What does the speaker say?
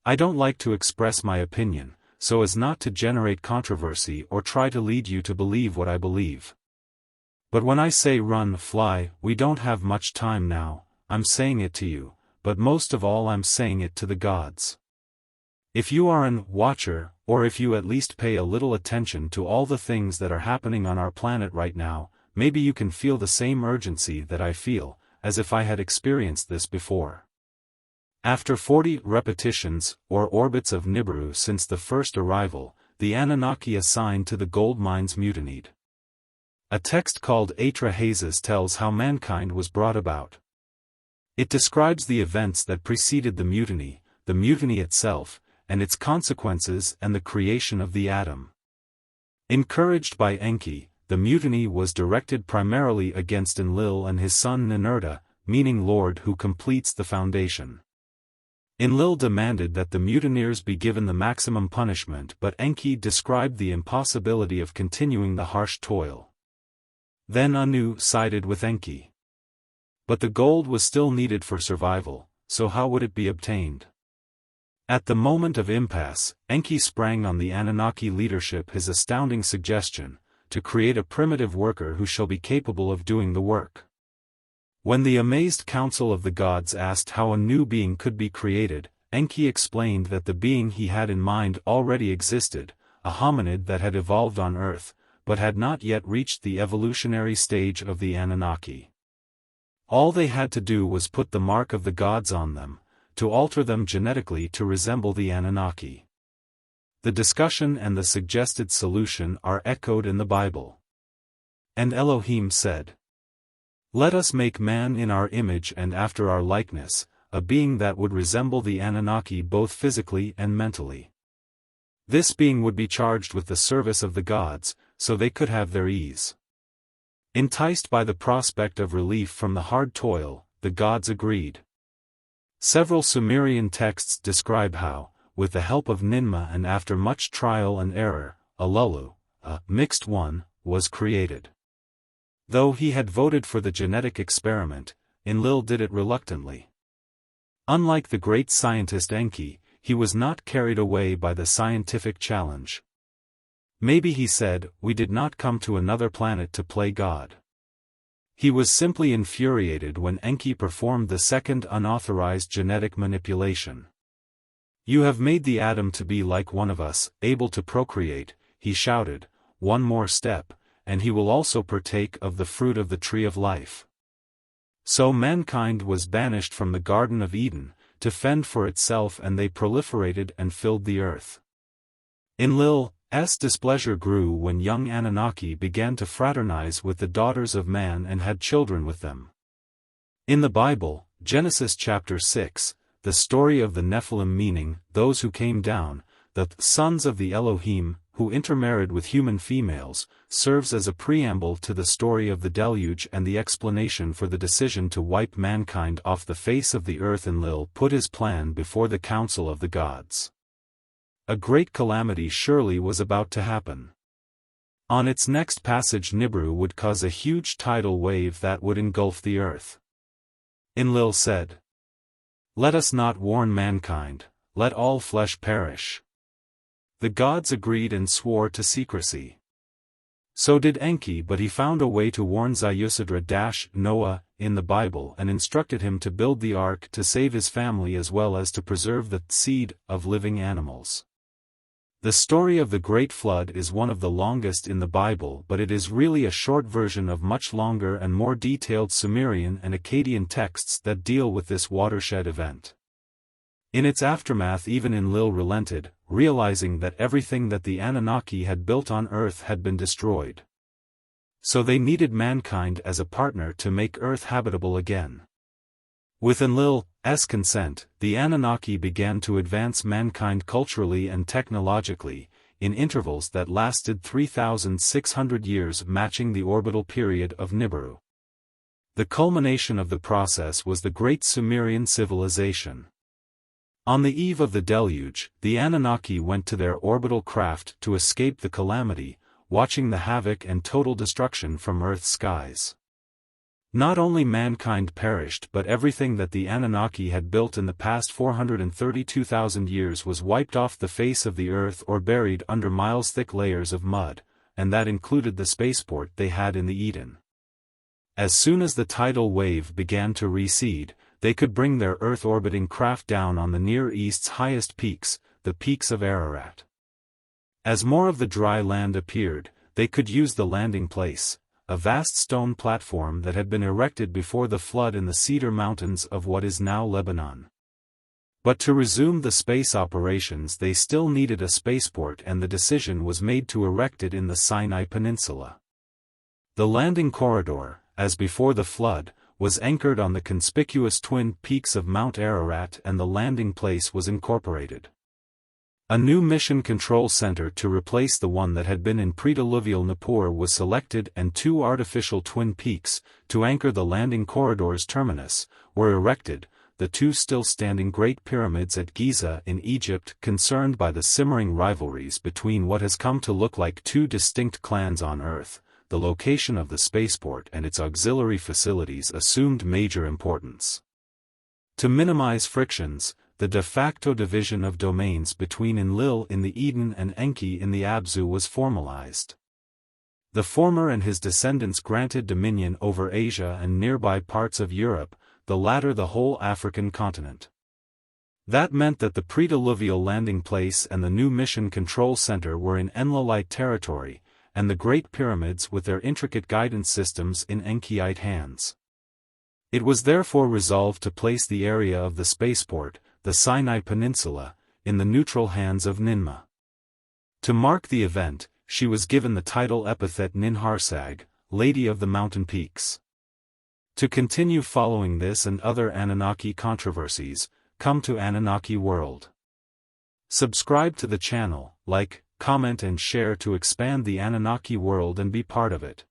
I don't like to express my opinion, so as not to generate controversy or try to lead you to believe what I believe. But when I say run, fly, we don't have much time now. I'm saying it to you, but most of all I'm saying it to the gods. If you are an watcher, or if you at least pay a little attention to all the things that are happening on our planet right now, maybe you can feel the same urgency that I feel, as if I had experienced this before. After 40 repetitions, or orbits of Nibiru since the first arrival, the Anunnaki assigned to the gold mines mutinied. A text called Atra Hazes tells how mankind was brought about. It describes the events that preceded the mutiny itself, and its consequences and the creation of the atom. Encouraged by Enki, the mutiny was directed primarily against Enlil and his son Ninurta, meaning Lord who completes the foundation. Enlil demanded that the mutineers be given the maximum punishment, but Enki described the impossibility of continuing the harsh toil. Then Anu sided with Enki. But the gold was still needed for survival, so how would it be obtained? At the moment of impasse, Enki sprang on the Anunnaki leadership his astounding suggestion, to create a primitive worker who shall be capable of doing the work. When the amazed council of the gods asked how a new being could be created, Enki explained that the being he had in mind already existed, a hominid that had evolved on Earth, but had not yet reached the evolutionary stage of the Anunnaki. All they had to do was put the mark of the gods on them, to alter them genetically to resemble the Anunnaki. The discussion and the suggested solution are echoed in the Bible. And Elohim said, "Let us make man in our image and after our likeness, a being that would resemble the Anunnaki both physically and mentally. This being would be charged with the service of the gods, so they could have their ease." Enticed by the prospect of relief from the hard toil, the gods agreed. Several Sumerian texts describe how, with the help of Ninmah and after much trial and error, a Lulu, a mixed one, was created. Though he had voted for the genetic experiment, Enlil did it reluctantly. Unlike the great scientist Enki, he was not carried away by the scientific challenge. Maybe he said, "We did not come to another planet to play God." He was simply infuriated when Enki performed the second unauthorized genetic manipulation. "You have made the atom to be like one of us, able to procreate," he shouted, "one more step, and he will also partake of the fruit of the tree of life." So mankind was banished from the Garden of Eden, to fend for itself, and they proliferated and filled the earth. Enlil's displeasure grew when young Anunnaki began to fraternize with the daughters of man and had children with them. In the Bible, Genesis chapter 6, the story of the Nephilim, meaning those who came down, the sons of the Elohim, who intermarried with human females, serves as a preamble to the story of the deluge and the explanation for the decision to wipe mankind off the face of the earth. Enlil put his plan before the council of the gods. A great calamity surely was about to happen. On its next passage, Nibiru would cause a huge tidal wave that would engulf the earth. Enlil said, "Let us not warn mankind, let all flesh perish." The gods agreed and swore to secrecy. So did Enki, but he found a way to warn Ziusidra-Noah in the Bible and instructed him to build the ark to save his family as well as to preserve the seed of living animals. The story of the Great Flood is one of the longest in the Bible, but it is really a short version of much longer and more detailed Sumerian and Akkadian texts that deal with this watershed event. In its aftermath, even Enlil relented, realizing that everything that the Anunnaki had built on Earth had been destroyed. So they needed mankind as a partner to make Earth habitable again. With Enlil's consent, the Anunnaki began to advance mankind culturally and technologically, in intervals that lasted 3,600 years, matching the orbital period of Nibiru. The culmination of the process was the Great Sumerian Civilization. On the eve of the deluge, the Anunnaki went to their orbital craft to escape the calamity, watching the havoc and total destruction from Earth's skies. Not only mankind perished but everything that the Anunnaki had built in the past 432,000 years was wiped off the face of the earth or buried under miles-thick layers of mud, and that included the spaceport they had in the Eden. As soon as the tidal wave began to recede, they could bring their Earth-orbiting craft down on the Near East's highest peaks, the peaks of Ararat. As more of the dry land appeared, they could use the landing place, a vast stone platform that had been erected before the flood in the Cedar Mountains of what is now Lebanon. But to resume the space operations they still needed a spaceport, and the decision was made to erect it in the Sinai Peninsula. The landing corridor, as before the flood, was anchored on the conspicuous twin peaks of Mount Ararat, and the landing place was incorporated. A new mission control center to replace the one that had been in pre-diluvial Nippur was selected, and two artificial twin peaks, to anchor the landing corridor's terminus, were erected, the two still standing Great Pyramids at Giza in Egypt, concerned by the simmering rivalries between what has come to look like two distinct clans on Earth. The location of the spaceport and its auxiliary facilities assumed major importance. To minimize frictions, the de facto division of domains between Enlil in the Eden and Enki in the Abzu was formalized. The former and his descendants granted dominion over Asia and nearby parts of Europe, the latter the whole African continent. That meant that the pre-diluvial landing place and the new mission control center were in Enlilite territory, and the Great Pyramids with their intricate guidance systems in Enkiite hands. It was therefore resolved to place the area of the spaceport, the Sinai Peninsula, in the neutral hands of Ninmah. To mark the event, she was given the title epithet Ninharsag, Lady of the Mountain Peaks. To continue following this and other Anunnaki controversies, come to Anunnaki World. Subscribe to the channel, like, comment and share to expand the Anunnaki world and be part of it.